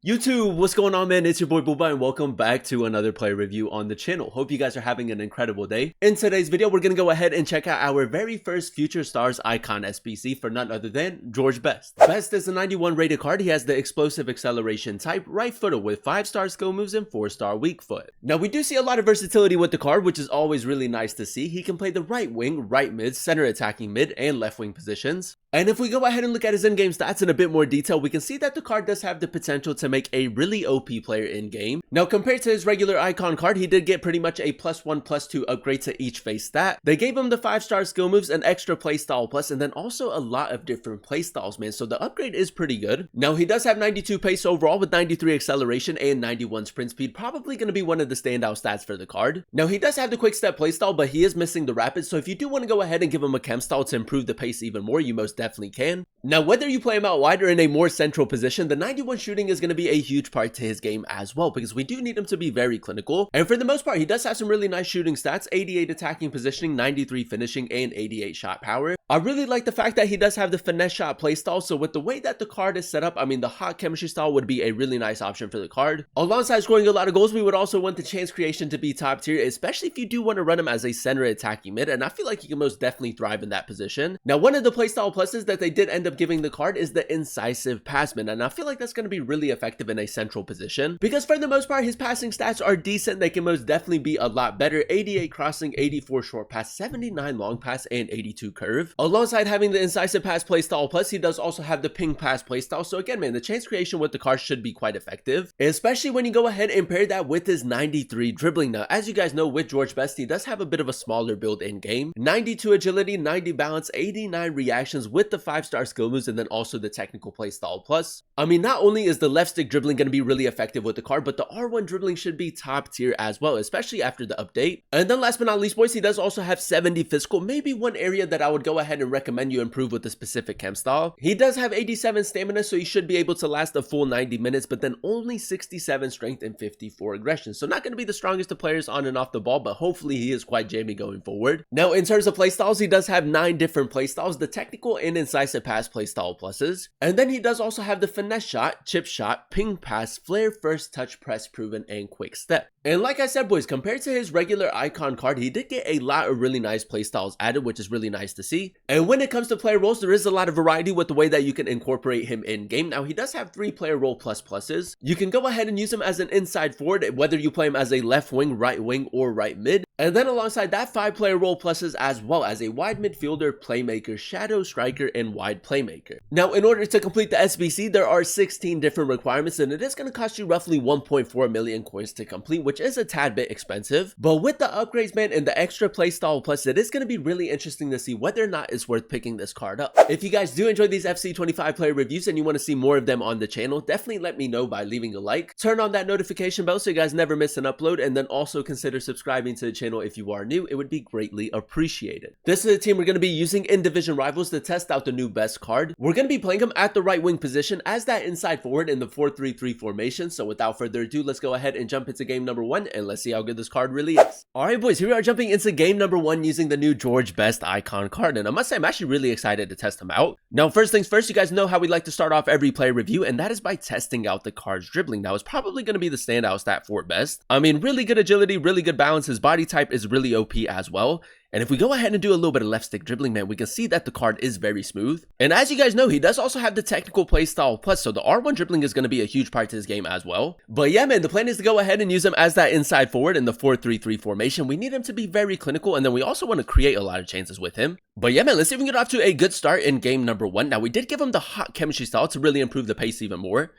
YouTube, what's going on, man? It's your boy Booba and welcome back to another player review on the channel. Hope you guys are having an incredible day. In today's video, we're going to go ahead and check out our very first Future Stars Icon SBC for none other than George Best. Best is a 91 rated card. He has the explosive acceleration type, right footer with 5-star skill moves and 4-star weak foot. Now, we do see a lot of versatility with the card, which is always really nice to see. He can play the right wing, right mid, center attacking mid, and left wing positions. And if we go ahead and look at his in-game stats in a bit more detail, we can see that the card does have the potential to make a really OP player in-game. Now, compared to his regular icon card, he did get pretty much a +1/+2 upgrade to each face stat. They gave him the 5-star skill moves, an extra playstyle plus, and then also a lot of different playstyles, man. So the upgrade is pretty good. Now, he does have 92 pace overall with 93 acceleration and 91 sprint speed, probably going to be one of the standout stats for the card. Now, he does have the quick step playstyle, but he is missing the rapid. So if you do want to go ahead and give him a chem style to improve the pace even more, you most definitely can. Now, whether you play him out wide or in a more central position, the 91 shooting is going to be a huge part to his game as well, because we do need him to be very clinical. And for the most part, he does have some really nice shooting stats: 88 attacking positioning, 93 finishing, and 88 shot power. I really like the fact that he does have the finesse shot playstyle, so with the way that the card is set up, I mean, the hot chemistry style would be a really nice option for the card. Alongside scoring a lot of goals, we would also want the chance creation to be top tier, especially if you do want to run him as a center attacking mid, and I feel like he can most definitely thrive in that position. Now, one of the playstyle pluses that they did end up giving the card is the incisive passman, and I feel like that's going to be really effective in a central position, because for the most part, his passing stats are decent. They can most definitely be a lot better: 88 crossing, 84 short pass, 79 long pass, and 82 curve. Alongside having the incisive pass playstyle plus, he does also have the ping pass playstyle. So again, man, the chance creation with the card should be quite effective, especially when you go ahead and pair that with his 93 dribbling. Now, as you guys know, with George Best, he does have a bit of a smaller build in game: 92 agility, 90 balance, 89 reactions with the 5-star skill moves, and then also the technical playstyle plus. I mean, not only is the left stick dribbling going to be really effective with the card, but the R1 dribbling should be top tier as well, especially after the update. And then last but not least, boys, he does also have 70 physical, maybe one area that I would go ahead and recommend you improve with the specific chem style. He does have 87 stamina, so he should be able to last a full 90 minutes, but then only 67 strength and 54 aggression. So not going to be the strongest of players on and off the ball, but hopefully he is quite jammy going forward. Now, in terms of playstyles, he does have 9 different playstyles: the technical and incisive pass playstyle pluses. And then he does also have the finesse shot, chip shot, ping pass, flare, first touch, press proven, and quick step. And like I said, boys, compared to his regular icon card, he did get a lot of really nice playstyles added, which is really nice to see. And when it comes to player roles, there is a lot of variety with the way that you can incorporate him in game. Now, he does have 3 player role pluses. You can go ahead and use him as an inside forward, whether you play him as a left wing, or right mid. And then alongside that, 5 player role pluses as well as a wide midfielder, playmaker, shadow striker, and wide playmaker. Now, in order to complete the SBC, there are 16 different requirements, and it is going to cost you roughly 1.4 million coins to complete, which is a tad bit expensive. But with the upgrades, man, and the extra playstyle plus, it is going to be really interesting to see whether or not it's worth picking this card up. If you guys do enjoy these FC25 player reviews and you want to see more of them on the channel, definitely let me know by leaving a like, turn on that notification bell so you guys never miss an upload, and then also consider subscribing to the channel if you are new. It would be greatly appreciated. This is the team we're going to be using in Division Rivals to test out the new Best card. We're going to be playing him at the right wing position as that inside forward in the 4-3-3 formation. So without further ado, let's go ahead and jump into game number 1 and let's see how good this card really is. Alright, boys, here we are jumping into game number 1 using the new George Best icon card, and I must say I'm actually really excited to test him out. Now, first things first, you guys know how we like to start off every player review, and that is by testing out the card's dribbling. Now, it's probably going to be the standout stat for Best. I mean, really good agility, really good balance. His body type is really OP as well. And if we go ahead and do a little bit of left stick dribbling, man, we can see that the card is very smooth. And as you guys know, he does also have the technical playstyle plus, so the R1 dribbling is going to be a huge part to his game as well. But yeah, man, the plan is to go ahead and use him as that inside forward in the 4-3-3 formation. We need him to be very clinical, and then we also want to create a lot of chances with him. But yeah, man, let's see if we can get off to a good start in game number 1. Now, we did give him the hot chemistry style to really improve the pace even more.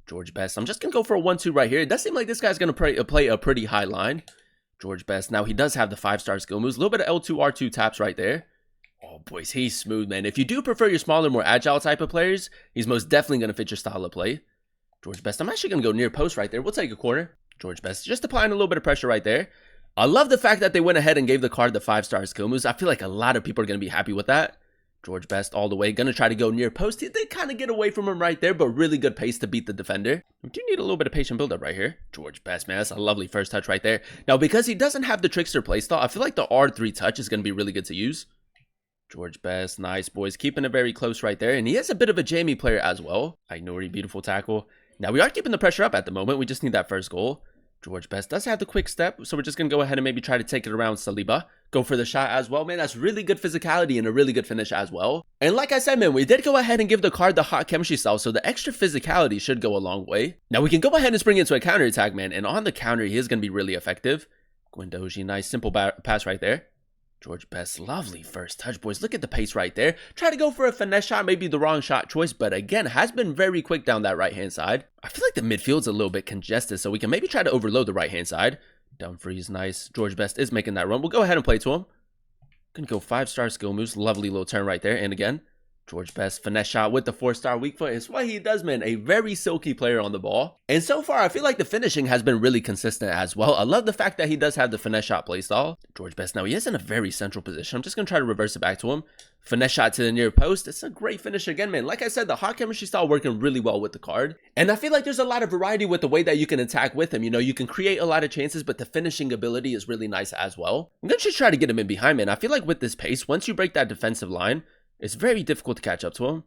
George Best, I'm just going to go for a 1-2 right here. It does seem like this guy's going to play a pretty high line. George Best. Now, he does have the 5-star skill moves. A little bit of L2, R2 taps right there. Oh, boys, he's smooth, man. If you do prefer your smaller, more agile type of players, he's most definitely going to fit your style of play. George Best. I'm actually going to go near post right there. We'll take a corner. George Best. Just applying a little bit of pressure right there. I love the fact that they went ahead and gave the card the 5-star skill moves. I feel like a lot of people are going to be happy with that. George Best all the way. Gonna try to go near post. They kind of get away from him right there, but really good pace to beat the defender. We do need a little bit of patient build-up right here. George Best, man, that's a lovely first touch right there. Now, because he doesn't have the trickster playstyle, I feel like the R3 touch is going to be really good to use. George Best, nice, boys. Keeping it very close right there. And he is a bit of a jammy player as well. Ignore beautiful tackle. Now, we are keeping the pressure up at the moment. We just need that first goal. George Best does have the quick step, so we're just going to go ahead and maybe try to take it around Saliba. Go for the shot as well, man. That's really good physicality and a really good finish as well. And like I said, man, we did go ahead and give the card the hot chemistry style, so the extra physicality should go a long way. Now, we can go ahead and spring into a counter attack, man, and on the counter, he is going to be really effective. Guendouzi, nice simple pass right there. George Best, lovely first touch, boys. Look at the pace right there. Try to go for a finesse shot, maybe the wrong shot choice, but again, has been very quick down that right-hand side. I feel like the midfield's a little bit congested, so we can maybe try to overload the right-hand side. Dumfries, nice. George Best is making that run. We'll go ahead and play to him. Gonna go 5-star skill moves. Lovely little turn right there. And again, George Best, finesse shot with the 4-star weak foot. It's what he does, man. A very silky player on the ball. And so far, I feel like the finishing has been really consistent as well. I love the fact that he does have the finesse shot playstyle. George Best, now he is in a very central position. I'm just going to try to reverse it back to him. Finesse shot to the near post. It's a great finish again, man. Like I said, the hot chemistry style working really well with the card. And I feel like there's a lot of variety with the way that you can attack with him. You know, you can create a lot of chances, but the finishing ability is really nice as well. I'm going to just try to get him in behind, man. I feel like with this pace, once you break that defensive line, it's very difficult to catch up to him.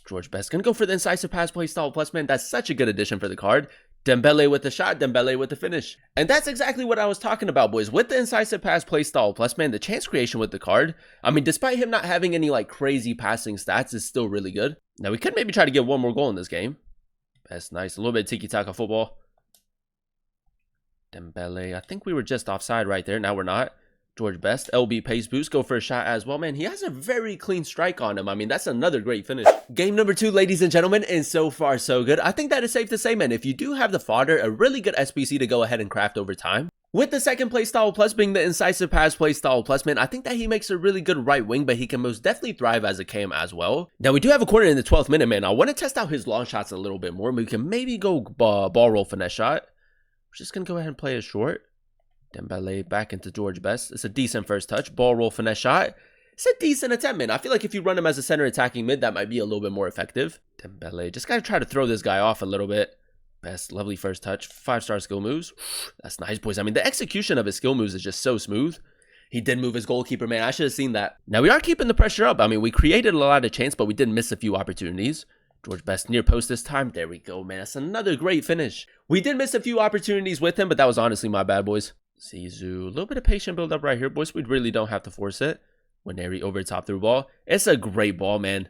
George Best gonna go for the incisive pass play style plus, man. That's such a good addition for the card. Dembele with the shot, Dembele with the finish. And that's exactly what I was talking about, boys. With the incisive pass play style plus, man, the chance creation with the card, I mean, despite him not having any like crazy passing stats, is still really good. Now, we could maybe try to get one more goal in this game. That's nice. A little bit of tiki-taka football. Dembele, I think we were just offside right there. Now we're not. George Best, LB pace boost, go for a shot as well, man. He has a very clean strike on him. I mean, that's another great finish. Game number 2, ladies and gentlemen, and so far so good. I think that is safe to say, man, if you do have the fodder, a really good SBC to go ahead and craft over time. With the second playstyle plus being the incisive pass playstyle plus, man, I think that he makes a really good right wing, but he can most definitely thrive as a cam as well. Now, we do have a corner in the 12th minute, man. I want to test out his long shots a little bit more. We can maybe go ball roll finesse shot. We're just going to go ahead and play it short. Dembele back into George Best. It's a decent first touch. Ball roll finesse shot. It's a decent attempt, man. I feel like if you run him as a center attacking mid, that might be a little bit more effective. Dembele just got to try to throw this guy off a little bit. Best, lovely first touch. 5-star skill moves. That's nice, boys. I mean, the execution of his skill moves is just so smooth. He did move his goalkeeper, man. I should have seen that. Now, we are keeping the pressure up. I mean, we created a lot of chance, but we did miss a few opportunities. George Best near post this time. There we go, man. That's another great finish. We did miss a few opportunities with him, but that was honestly my bad, boys. Zizou, a little bit of patient build up right here, boys. We really don't have to force it. Waneri over top through ball. It's a great ball, man.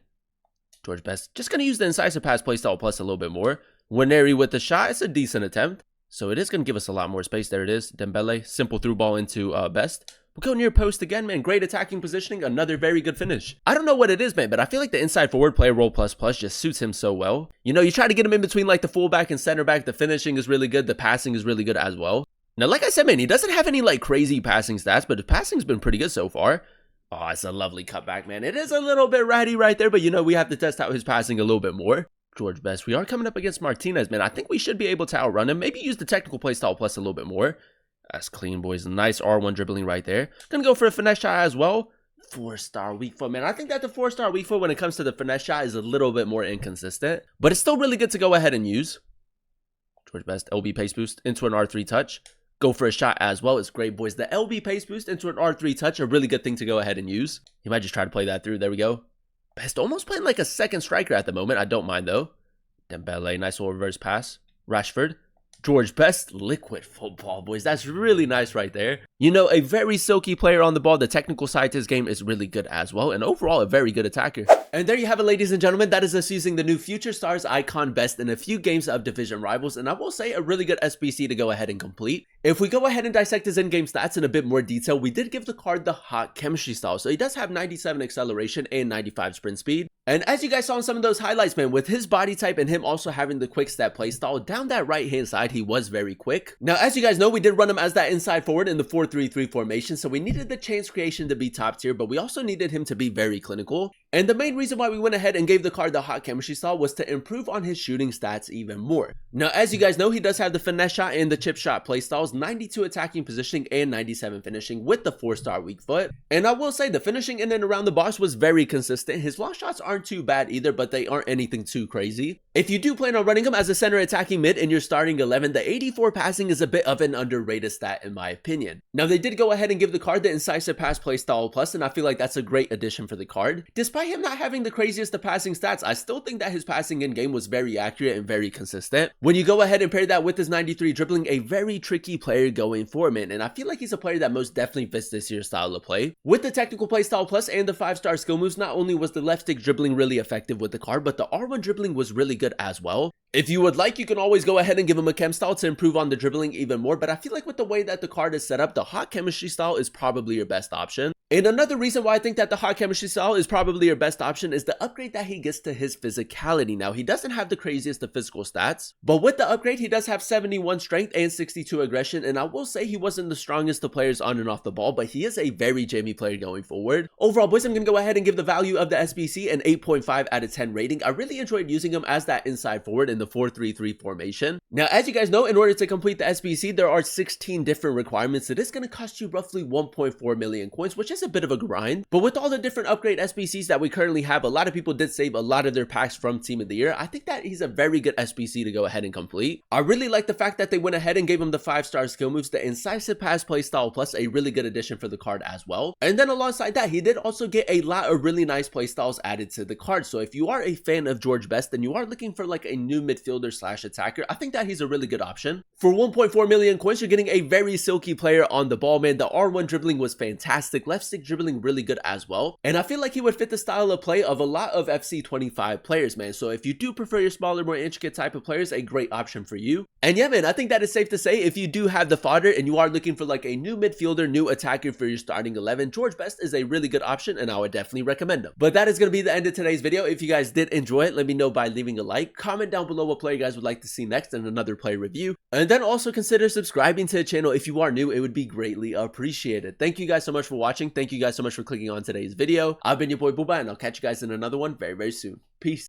George Best just going to use the incisive pass playstyle plus a little bit more. Waneri with the shot. It's a decent attempt. So it is going to give us a lot more space. There it is. Dembele, simple through ball into Best. We'll go near post again, man. Great attacking positioning. Another very good finish. I don't know what it is, man, but I feel like the inside forward player role plus just suits him so well. You know, you try to get him in between like the fullback and center back. The finishing is really good. The passing is really good as well. Now, like I said, man, he doesn't have any like crazy passing stats, but his passing's been pretty good so far. Oh, it's a lovely cutback, man. It is a little bit ratty right there, but you know, we have to test out his passing a little bit more. George Best, we are coming up against Martinez, man. I think we should be able to outrun him. Maybe use the technical playstyle plus a little bit more. That's clean, boys. Nice R1 dribbling right there. Gonna go for a finesse shot as well. 4-star weak foot, man. I think that the 4-star weak foot when it comes to the finesse shot is a little bit more inconsistent, but it's still really good to go ahead and use. George Best, LB pace boost into an R3 touch. Go for a shot as well. It's great, boys. The LB pace boost into an R3 touch, a really good thing to go ahead and use. He might just try to play that through. There we go. Best almost playing like a second striker at the moment. I don't mind, though. Dembele, nice little reverse pass. Rashford. George Best, liquid football, boys. That's really nice right there. You know, a very silky player on the ball. The technical side to his game is really good as well. And overall, a very good attacker. And there you have it, ladies and gentlemen. That is us using the new Future Stars Icon Best in a few games of Division Rivals. And I will say a really good SBC to go ahead and complete. If we go ahead and dissect his in-game stats in a bit more detail, we did give the card the hot chemistry style. So he does have 97 acceleration and 95 sprint speed. And as you guys saw in some of those highlights, man, with his body type and him also having the quick step playstyle, down that right-hand side, he was very quick. Now, as you guys know, we did run him as that inside forward in the 4-3-3 formation, so we needed the chance creation to be top tier, but we also needed him to be very clinical. And the main reason why we went ahead and gave the card the hot chemistry style was to improve on his shooting stats even more. Now, as you guys know, he does have the finesse shot and the chip shot playstyles, 92 attacking positioning and 97 finishing with the 4-star weak foot. And I will say the finishing in and around the box was very consistent. His long shots aren't too bad either, but they aren't anything too crazy. If you do plan on running him as a center attacking mid in your starting 11, the 84 passing is a bit of an underrated stat in my opinion. Now they did go ahead and give the card the incisive pass playstyle plus, and I feel like that's a great addition for the card. Despite him not having the craziest of passing stats, I still think that his passing in game was very accurate and very consistent. When you go ahead and pair that with his 93 dribbling, a very tricky player going for, man, and I feel like he's a player that most definitely fits this year's style of play. With the technical playstyle plus and the 5-star skill moves, not only was the left stick dribbling really effective with the card, but the R1 dribbling was really good as well. If you would like, you can always go ahead and give him a chem style to improve on the dribbling even more, but I feel like with the way that the card is set up, the hot chemistry style is probably your best option. And another reason why I think that the hot chemistry style is probably your best option is the upgrade that he gets to his physicality. Now, he doesn't have the craziest of physical stats, but with the upgrade, he does have 71 strength and 62 aggression, and I will say he wasn't the strongest of players on and off the ball, but he is a very jammy player going forward. Overall, boys, I'm going to go ahead and give the value of the SBC an 8.5 out of 10 rating. I really enjoyed using him as that inside forward in the 4-3-3 formation. Now, as you guys know, in order to complete the SBC, there are 16 different requirements. It is going to cost you roughly 1.4 million coins, which is a bit of a grind, but with all the different upgrade SBCs that we currently have, a lot of people did save a lot of their packs from Team of the Year. I think that he's a very good SBC to go ahead and complete. I really like the fact that they went ahead and gave him the 5-star skill moves, the incisive pass playstyle plus, a really good addition for the card as well. And then alongside that, he did also get a lot of really nice playstyles added to the card. So if you are a fan of George Best and you are looking for like a new midfielder slash attacker, I think that he's a really good option. For 1.4 million coins, you're getting a very silky player on the ball, man. The R1 dribbling was fantastic, left stick dribbling really good as well, and I feel like he would fit the style of play of a lot of FC25 players, man. So if you do prefer your smaller, more intricate type of players, a great option for you. And yeah, man, I think that is safe to say if you do have the fodder and you are looking for like a new midfielder, new attacker for your starting 11, George Best is a really good option and I would definitely recommend him. But that is going to be the end of today's video. If you guys did enjoy it, let me know by leaving a like, comment down below what player you guys would like to see next in another player review, and then also consider subscribing to the channel if you are new. It would be greatly appreciated. Thank you guys so much for watching. Thank you guys so much for clicking on today's video. I've been your boy Booba, and I'll catch you guys in another one very, very soon. Peace.